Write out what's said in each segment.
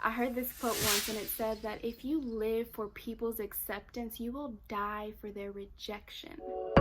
I heard this quote once, and it said that if you live for people's acceptance, you will die for their rejection. My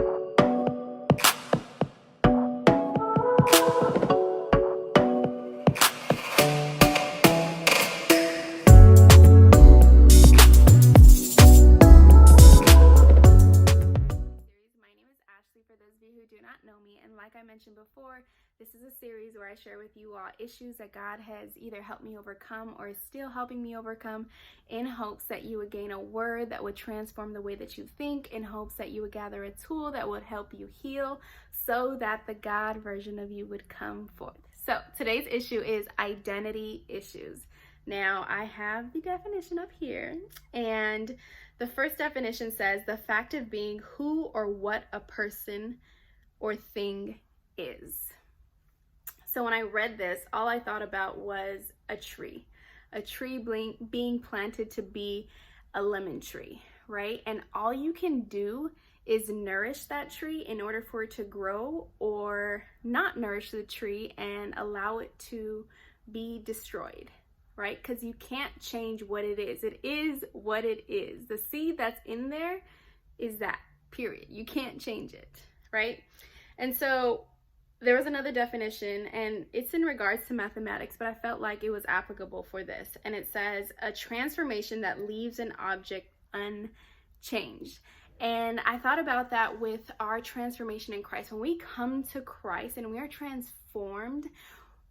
name is Ashley, for those of you who do not know me, and like I mentioned before, this is a series where I share with you all issues that God has either helped me overcome or is still helping me overcome, in hopes that you would gain a word that would transform the way that you think, in hopes that you would gather a tool that would help you heal so that the God version of you would come forth. So today's issue is identity issues. Now, I have the definition up here, and the first definition says the fact of being who or what a person or thing is. So when I read this, all I thought about was a tree being planted to be a lemon tree, right? And all you can do is nourish that tree in order for it to grow, or not nourish the tree and allow it to be destroyed, right? Because you can't change what it is. It is what it is. The seed that's in there is that, period. You can't change it, right? And so there was another definition, and it's in regards to mathematics, but I felt like it was applicable for this. And it says a transformation that leaves an object unchanged. And I thought about that with our transformation in Christ. When we come to Christ and we are transformed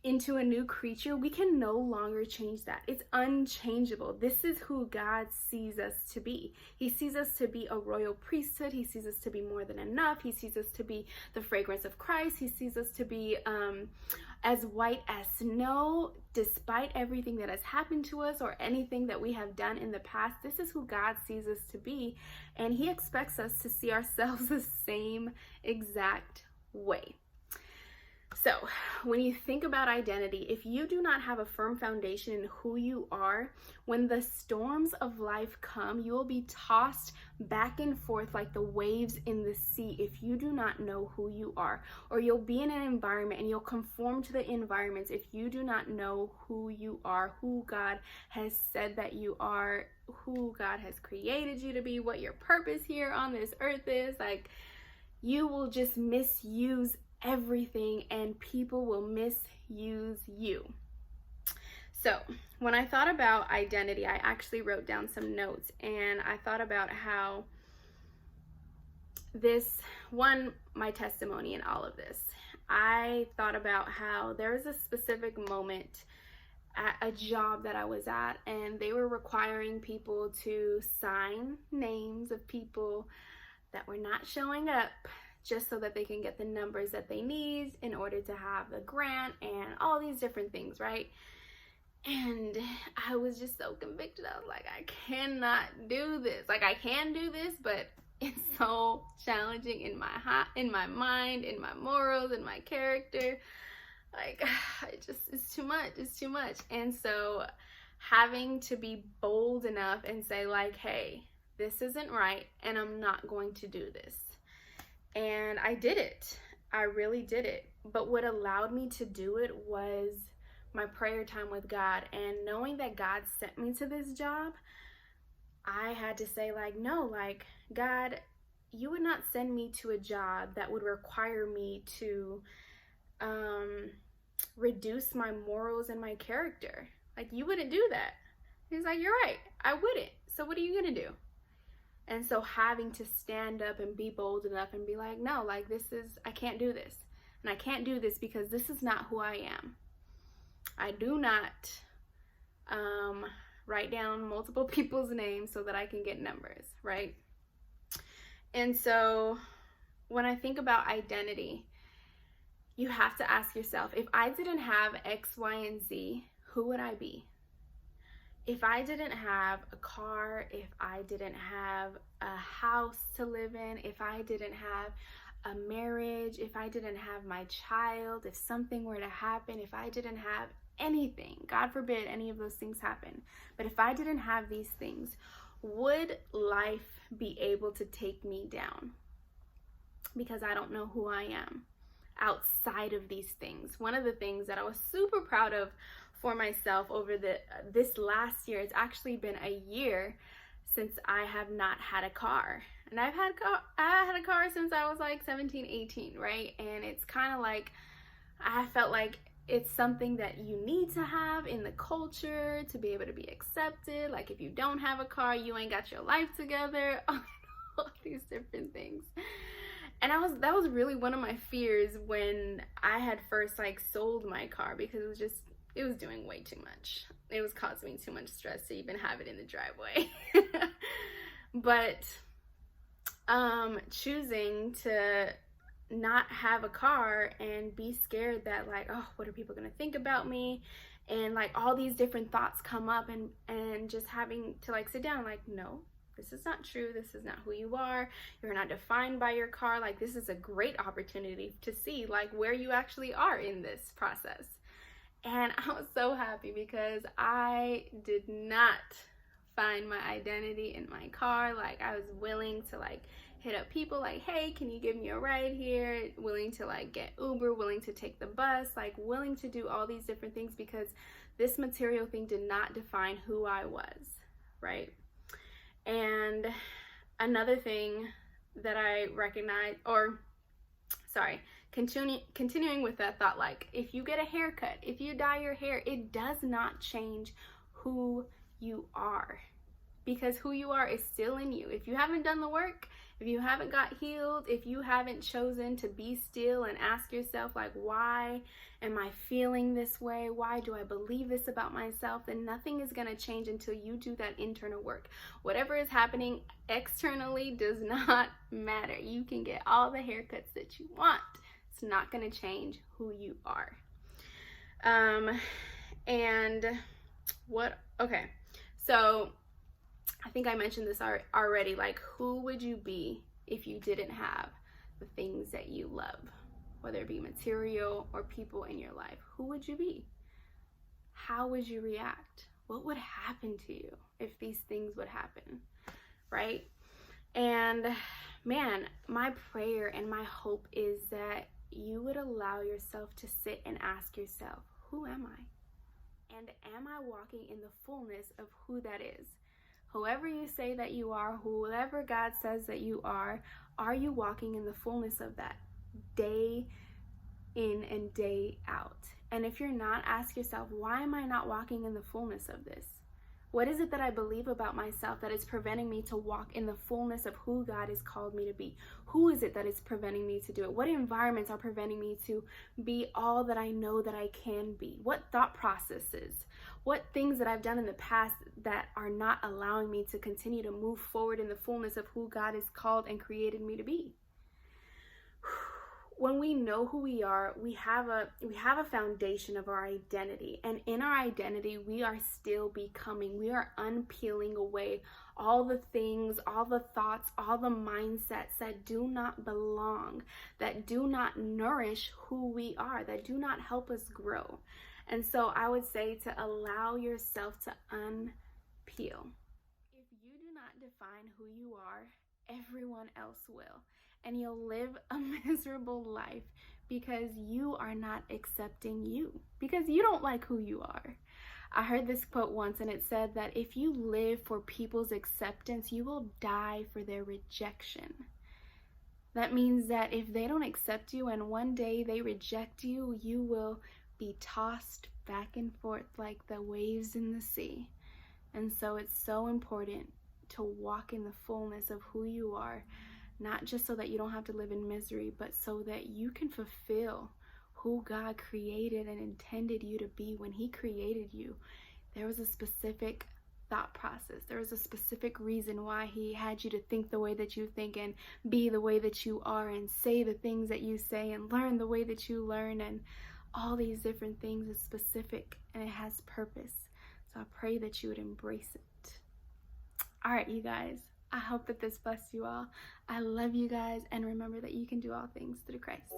into a new creature, we can no longer change that. It's unchangeable. This is who God sees us to be. He sees us to be a royal priesthood. He sees us to be more than enough. He sees us to be the fragrance of Christ. He sees us to be as white as snow, despite everything that has happened to us or anything that we have done in the past. This is who God sees us to be, and He expects us to see ourselves the same exact way. So when you think about identity, if you do not have a firm foundation in who you are, when the storms of life come, you will be tossed back and forth like the waves in the sea if you do not know who you are. Or you'll be in an environment and you'll conform to the environments if you do not know who you are, who God has said that you are, who God has created you to be, what your purpose here on this earth is. Like, you will just misuse everything, and people will misuse you. So when I thought about identity, I actually wrote down some notes, and I thought about how my testimony in all of this. I thought about how there was a specific moment at a job that I was at, and they were requiring people to sign names of people that were not showing up, just so that they can get the numbers that they need in order to have the grant and all these different things, right? And I was just so convicted. I was like, I cannot do this. Like, I can do this, but it's so challenging in my mind, in my morals, in my character. Like, it's too much. It's too much. And so having to be bold enough and say, like, hey, this isn't right, and I'm not going to do this. And I did it. I really did it. But what allowed me to do it was my prayer time with God. And knowing that God sent me to this job, I had to say, like, no, like, God, you would not send me to a job that would require me to reduce my morals and my character. Like, you wouldn't do that. He's like, you're right, I wouldn't. So what are you gonna do? And so having to stand up and be bold enough and be like, no, like, I can't do this. And I can't do this because this is not who I am. I do not write down multiple people's names so that I can get numbers, right? And so when I think about identity, you have to ask yourself, if I didn't have X, Y, and Z, who would I be? If I didn't have a car, if I didn't have a house to live in, if I didn't have a marriage, if I didn't have my child, if something were to happen, if I didn't have anything, God forbid any of those things happen, but if I didn't have these things, would life be able to take me down? Because I don't know who I am outside of these things. One of the things that I was super proud of for myself over this last year. It's actually been a year since I have not had a car. And I had a car since I was like 17, 18, right? And it's kind of like, I felt like it's something that you need to have in the culture to be able to be accepted. Like, if you don't have a car, you ain't got your life together. All these different things. And that was really one of my fears when I had first like sold my car, because it was doing way too much. It was causing me too much stress to even have it in the driveway. But choosing to not have a car and be scared that like, oh, what are people gonna think about me? And like all these different thoughts come up, and just having to like sit down, like, no, this is not true. This is not who you are. You're not defined by your car. Like, this is a great opportunity to see like where you actually are in this process. And I was so happy because I did not find my identity in my car. Like, I was willing to like hit up people like, hey, can you give me a ride here? Willing to like get Uber, willing to take the bus, like willing to do all these different things, because this material thing did not define who I was, right? And another thing that I recognize, continuing with that thought, like if you get a haircut, if you dye your hair, it does not change who you are, because who you are is still in you. If you haven't done the work, if you haven't got healed, if you haven't chosen to be still and ask yourself like, why am I feeling this way? Why do I believe this about myself? Then nothing is going to change until you do that internal work. Whatever is happening externally does not matter. You can get all the haircuts that you want. It's not going to change who you are. So I think I mentioned this already, like, who would you be if you didn't have the things that you love, whether it be material or people in your life? Who would you be? How would you react? What would happen to you if these things would happen, right? And man, my prayer and my hope is that you would allow yourself to sit and ask yourself, who am I? And am I walking in the fullness of who that is? Whoever you say that you are, whoever God says that you are you walking in the fullness of that day in and day out? And if you're not, ask yourself, why am I not walking in the fullness of this? What is it that I believe about myself that is preventing me to walk in the fullness of who God has called me to be? Who is it that is preventing me to do it? What environments are preventing me to be all that I know that I can be? What thought processes? What things that I've done in the past that are not allowing me to continue to move forward in the fullness of who God has called and created me to be? When we know who we are, we have a foundation of our identity. And in our identity, we are still becoming. We are unpeeling away all the things, all the thoughts, all the mindsets that do not belong, that do not nourish who we are, that do not help us grow. And so I would say to allow yourself to unpeel. If you do not define who you are, everyone else will. And you'll live a miserable life because you are not accepting you, because you don't like who you are. I heard this quote once, and it said that if you live for people's acceptance, you will die for their rejection. That means that if they don't accept you and one day they reject you, you will be tossed back and forth like the waves in the sea. And so it's so important to walk in the fullness of who you are, not just so that you don't have to live in misery, but so that you can fulfill who God created and intended you to be. When He created you, there was a specific thought process. There was a specific reason why He had you to think the way that you think and be the way that you are and say the things that you say and learn the way that you learn, and all these different things is specific and it has purpose. So I pray that you would embrace it. All right, you guys. I hope that this blessed you all. I love you guys, and remember that you can do all things through Christ.